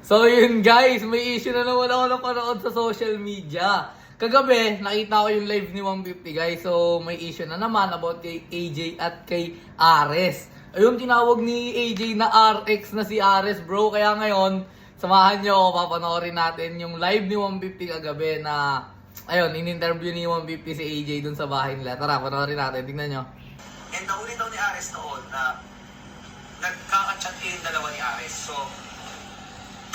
So yun guys, may issue na naman ako napanood sa social media. Kagabi, nakita ko yung live ni 150 guys. So may issue na naman about kay AJ at kay Ares. Ayun, tinawag ni AJ na RX na si Ares bro. Kaya ngayon, samahan nyo ako, papanoorin natin yung live ni 150 kagabi na ayun, in-interview ni 150 si AJ dun sa bahay nila. Tara, panoorin natin, tingnan nyo. And nahuli daw ni Ares noon na nagkaka-chat kayo yung dalawa ni Ares. So,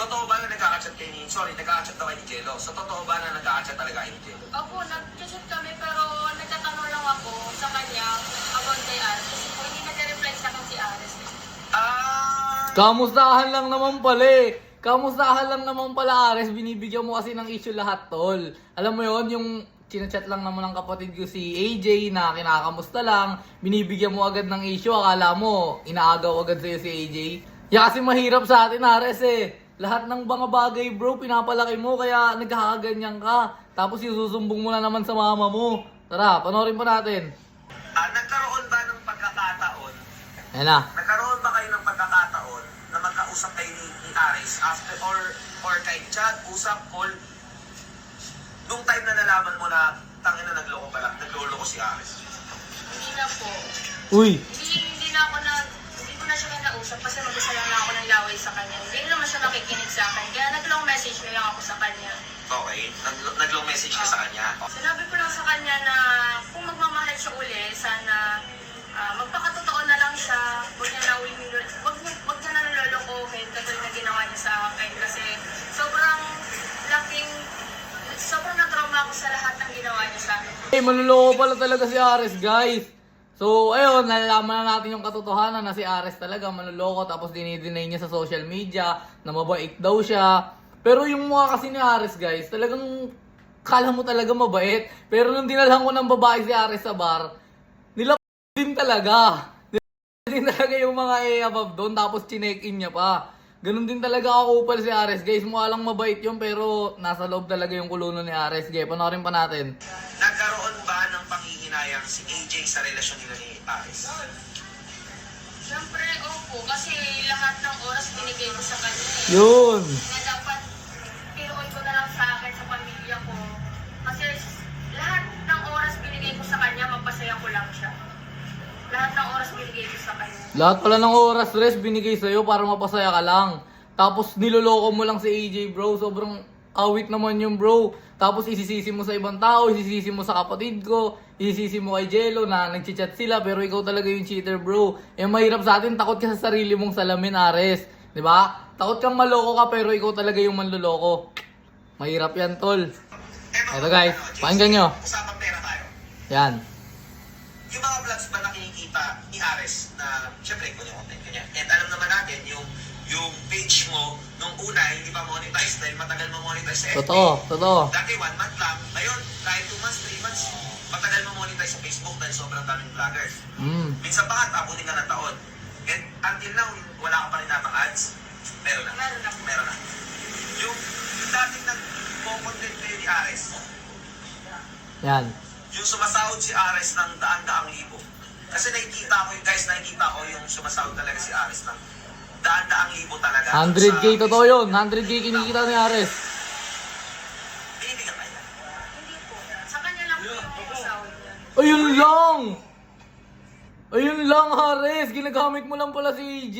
totoo ba na nagkaka-chat kayo ni... Sorry, nagkaka-chat daw kayo ni Jello. So, totoo ba na nagkaka-chat talaga kayo ni Jello? Opo, nag-chat kami pero nagtatanong lang ako sa kanya about kay Ares. Kasi po hindi nag-reply sa akin si Ares. Kamustahan lang naman pala eh. Kamustahan lang naman pala Ares. Binibigyan mo kasi ng issue lahat tol. Alam mo yon yung chinachat lang naman ng kapatid ko si AJ na kinakamusta lang. Binibigyan mo agad ng issue. Akala mo inaagaw agad sa'yo si AJ. Kasi mahirap sa atin Ares eh. Lahat ng mga bagay bro, pinapalaki mo kaya nagkakaganyan ka. Tapos isusumbong mo na naman sa mama mo. Tara, panoorin po natin. Nagkaroon ba ng pagkakataon? Ayan na. Nagkaroon ba kayo ng pagkakataon na magkausap kayo ni Ares after or kay chat, usap, call? Nung time na nalaman mo na tangin na naglolo ko si Ares. Hindi na po. Uy. Hindi ko na siya kinausap kasi mag-isa lang ako ng laway sa kanya. Hindi naman siya nakikinig sa akin. Kaya nag-long message na lang ako sa kanya. Okay, nag-long message ka sa kanya. Sinabi ko lang sa kanya na kung magmamahal siya uli, sana magpakatotoo na lang siya. Huwag niya na nalolokohin katulad na ginawa niya sa akin. Kasi sobrang na-trauma ako sa lahat ng ginawa niya sa akin. Hey, manluloko pala talaga si Ares guys. So, ayun, nalalaman na natin yung katotohanan na si Ares talaga manluloko tapos dinideny niya sa social media na mabait daw siya. Pero yung mukha kasi ni Ares guys, talagang kala mo talaga mabait. Pero nung dinalhan ko ng babae si Ares sa bar, nilap din talaga. Nilap din talaga yung mga above doon tapos chinek-in niya pa. Ganun din talaga kakupal si Ares guys. Mukha lang mabait yun pero nasa loob talaga yung kulunan ni Ares. Guys, panoorin pa natin. Nagkaroon ba ng panghihinayang si AJ sa relasyon nila ni Ares? Siyempre, opo. Kasi lahat ng oras binigay ko sa kanya. Yun. Na dapat pinuon ko na lang sa akin, sa pamilya ko. Kasi lahat ng oras binigay ko sa kanya, mapasaya ko lang siya. Lahat ng oras binigay ko sa kanya. Lahat pala ng oras, Res, binigay sa'yo para mapasaya ka lang. Tapos niloloko mo lang si AJ, bro. Sobrang awit naman yung bro. Tapos isisisi mo sa ibang tao, isisisi mo sa kapatid ko, isisisi mo kay Jello na nagchichat sila pero ikaw talaga yung cheater, bro. Eh mahirap sa atin, takot ka sa sarili mong salamin, Ares. 'Di ba? Takot kang maloko ka pero ikaw talaga yung manloloko. Mahirap yan, tol. Eto guys, pakinggan nyo. Usapang pera tayo. Yan. Yung mga vlogs ba nakikita ni Ares na syempre kung yung content kanya. And alam naman natin yung page mo nung una hindi pa monetize dahil matagal mo monetize sa FB. Totoo. Dati 1 month lang. Ngayon, kahit 2 months, 3 months, matagal mo monetize sa Facebook dahil sobrang daming vloggers. Minsan pa nga, abutin ka ng taon. And until now, wala ka pa rin natang ads. Meron na. Yung dating nag-content kayo ni Ares, Yan. yung sumasahod si Ares ng daan-daang libo. Kasi nakikita ko yung sumasahod talaga si Ares ng daan-daang libo talaga. 100k totoo yun. 100k kinikita ni Ares. Binibigyan kaya. Hindi po. Sa kanya lang po yung sahod niya. Ayun lang! Ayun lang, Ares! Ginagamit mo lang pala si AJ.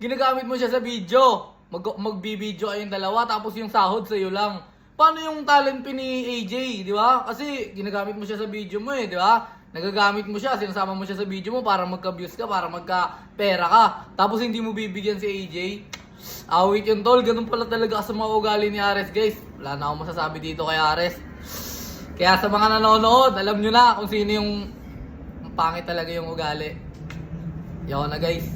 Ginagamit mo siya sa video. Magbibideo kayong dalawa tapos yung sahod sa'yo lang. Paano yung talent pin ni AJ, di ba? Kasi ginagamit mo siya sa video mo eh, di ba? Nagagamit mo siya, sinasama mo siya sa video mo para magka-views ka, para magka-pera ka. Tapos hindi mo bibigyan si AJ. Awit yun tol, ganun pala talaga sa mga ugali ni Ares guys. Wala na akong masasabi dito kay Ares. Kaya sa mga nanonood, alam nyo na kung sino yung pangit talaga yung ugali. Yun na guys.